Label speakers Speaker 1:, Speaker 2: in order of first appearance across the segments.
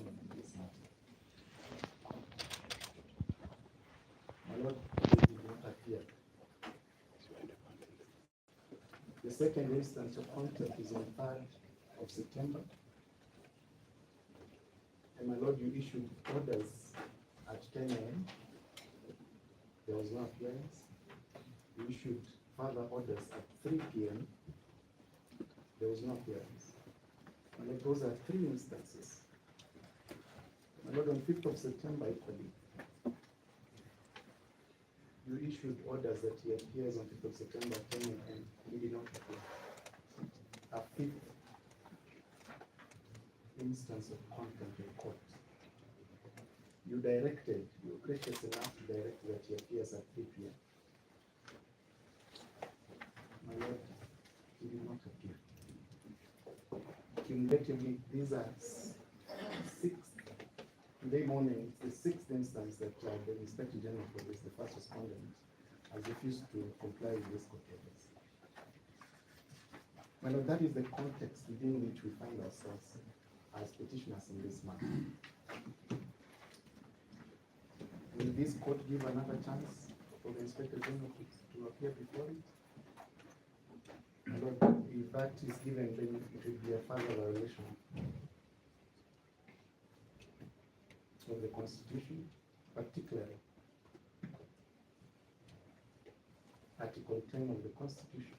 Speaker 1: on this matter. My Lord, they did not appear. The second instance of contact is on 3rd of September. And my Lord, you issued orders at 10 a.m. There was no appearance. You issued further orders at 3 p.m. There was no appearance. My Lord, those are 3 instances. My Lord, on 5th of September, equally, you issued orders that he appears on 5th of September at 10 a.m. He did not appear. A 5th instance of contempt in court. You were gracious enough to direct that he appears at 3 p.m. My Lord, he did not appear. Cumulatively, these are 6. Today morning, it's the 6th instance that the Inspector General of Police, the first respondent, has refused to comply with this court orders. My Lord, that is the context within which we find ourselves as petitioners in this matter. Will this court give another chance for the Inspector General to appear before it? My Lord, if that is given, then it will be a further violation of the Constitution, particularly Article 10 of the Constitution.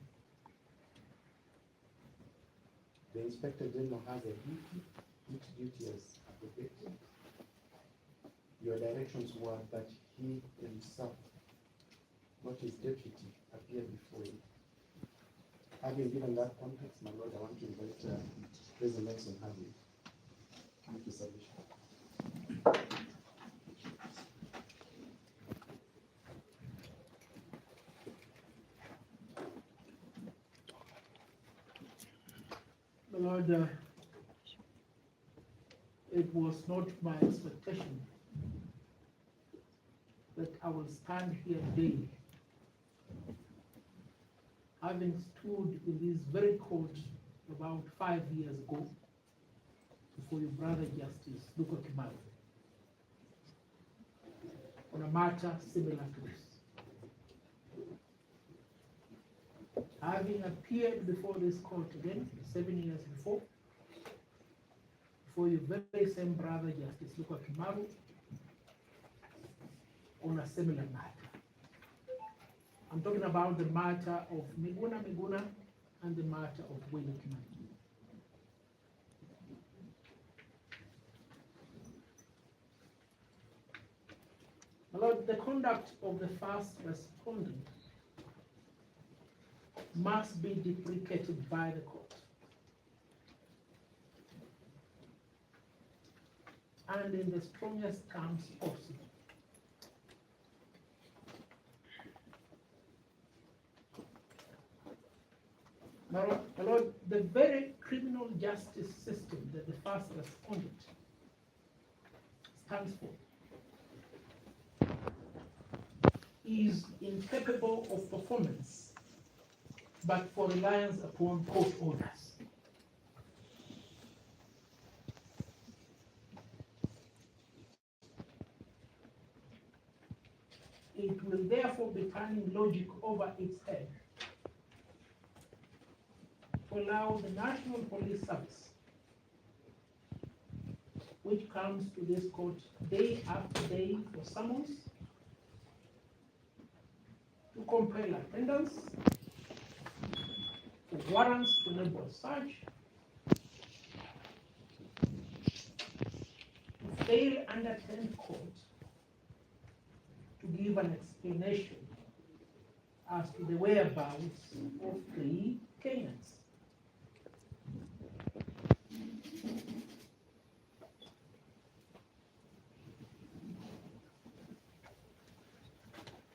Speaker 1: The Inspector General has a duty, which duty is abrogated. Your directions were that he himself, not his deputy, appear before you. Having given that context, my Lord, I want to invite President Nelson Hadley to submission.
Speaker 2: My Lord, it was not my expectation that I will stand here today, having stood in this very court about 5 years ago before your brother Justice Luka Kimaro on a matter similar to this. Having appeared before this court again 7 years before your very same brother Justice Luka Kimaro on a similar matter. I'm talking about the matter of Miguna and the matter of Willie Kimani. My Lord, the conduct of the first respondent must be deprecated by the court. And in the strongest terms possible. My Lord, the very criminal justice system that the first respondent stands for is incapable of performance, but for reliance upon court orders. It will therefore be turning logic over its head to allow the National Police Service, which comes to this court day after day for summons, to compel attendance, for warrants to enable search, to fail and attend court, to give an explanation as to the whereabouts of 3 Kenyans.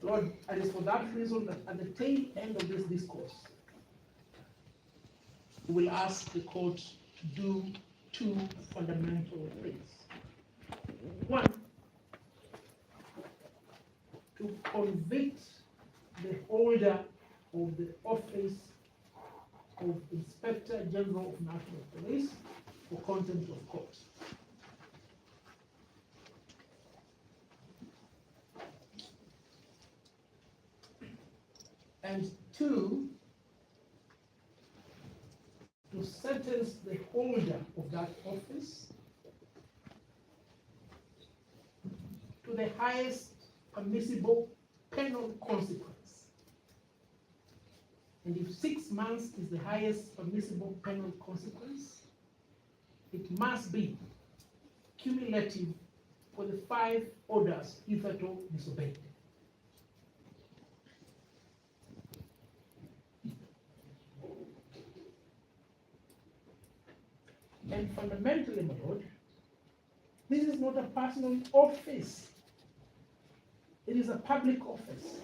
Speaker 2: Lord, it is for that reason that at the tail end of this discourse, we will ask the court to do 2 fundamental things. 1, to convict the holder of the office of Inspector General of National Police for contempt of court. And two, to sentence the holder of that office to the highest permissible penal consequence. And if 6 months is the highest permissible penal consequence, it must be cumulative for the 5 orders hitherto disobeyed. And fundamentally, my lord, this is not a personal office. It is a public office.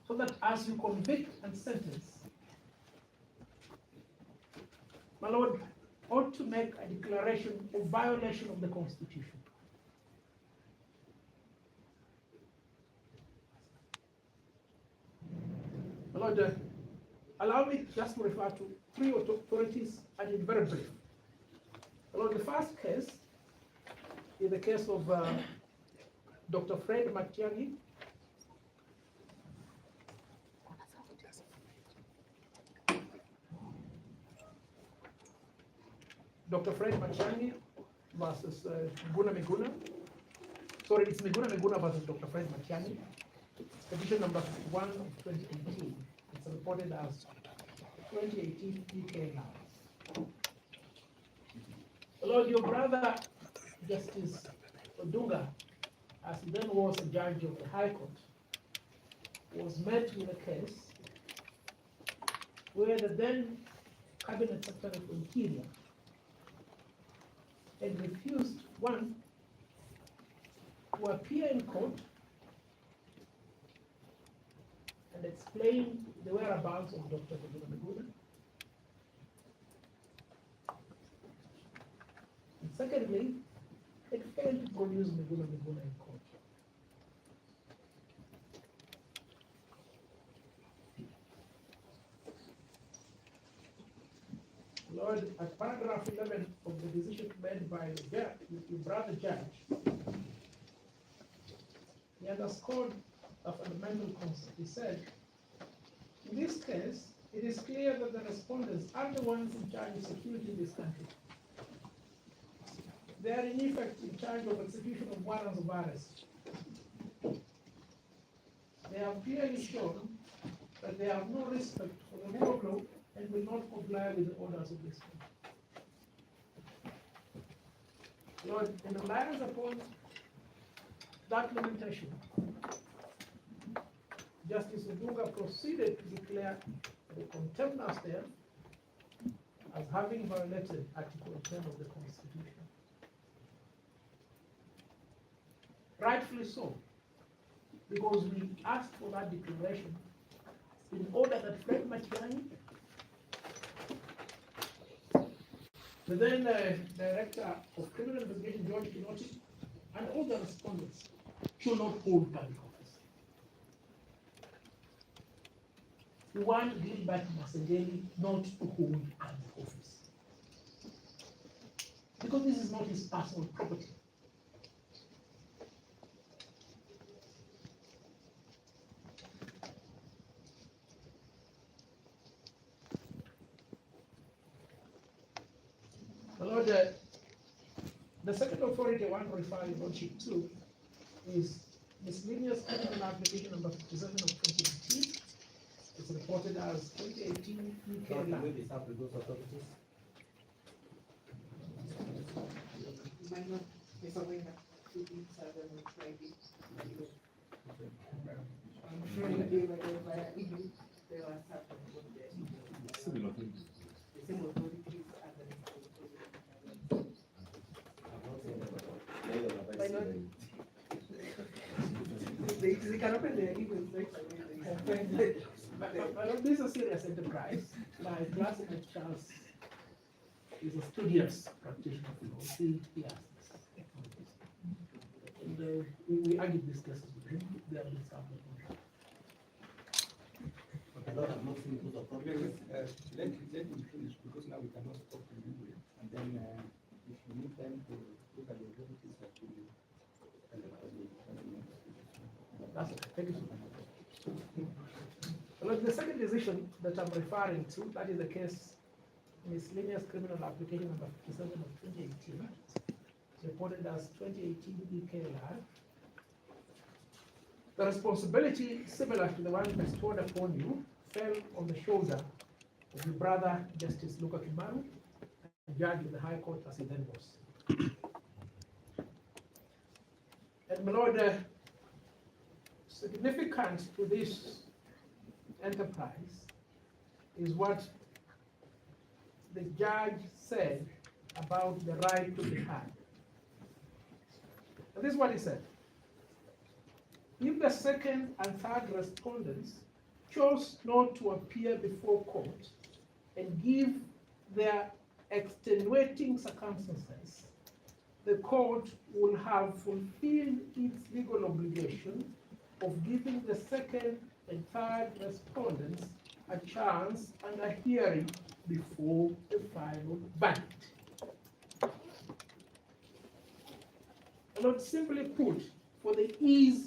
Speaker 2: So that as you convict and sentence, my lord ought to make a declaration of violation of the Constitution. My lord, allow me just to refer to 3 authorities and in very brief. My lord, the first case is the case of Dr. Fred Matiang'i. Dr. Fred Matiang'i versus Miguna Miguna. Sorry, it's Miguna Miguna versus Dr. Fred Matiang'i. Petition number 51 of 2018. It's reported as 2018 UK law. Lord, your brother, Justice Odunga, as he then was a judge of the High Court, was met with a case where the then Cabinet Secretary of Interior had refused, one, to appear in court and explain the whereabouts of Dr. Miguna Miguna. And secondly, it failed to produce Miguna Miguna in court. Lord, at paragraph 11 of the decision made by your brother judge, he underscored a fundamental concept. He said, in this case, it is clear that the respondents are the ones in charge of security in this country. They are in effect in charge of execution of warrants of arrest. They have clearly shown that they have no respect for the rule of law and will not comply with the orders of this court. Lord, in reliance upon that limitation, Justice Odunga proceeded to declare the contemnor there as having violated Article 10 of the Constitution. Rightfully so, because we asked for that declaration in order that Fred Matiang'i, the then Director of Criminal Investigation, George Kinoti, and all the respondents should not hold public office. We want Gilbert Masengeli not to hold public office, because this is not his personal property. Lord, the second authority I want to refer your lordship to is miscellaneous criminal application number 57 of 2018. It's reported as 2018 UK law. But this is a serious enterprise. My classmate Charles is a studious practitioner of law. He asked this. And we argued this case with him. They have been started.
Speaker 3: Let me finish, because now we cannot stop remembering. And then if you need time to look at the authorities that will
Speaker 2: That's okay. Thank you so much. Well, the second decision that I'm referring to, that is the case miscellaneous criminal application number 57 of 2018. It's reported as 2018 EKLR. The responsibility, similar to the one bestowed upon you, fell on the shoulder of your brother, Justice Luka Kimaru, a judge in the High Court as he then was. And my Lord, significant to this enterprise is what the judge said about the right to be heard. And this is what he said. If the second and third respondents chose not to appear before court and give their extenuating circumstances, the court will have fulfilled its legal obligation of giving the second and third respondents a chance and a hearing before the final verdict. And not simply put, for the ease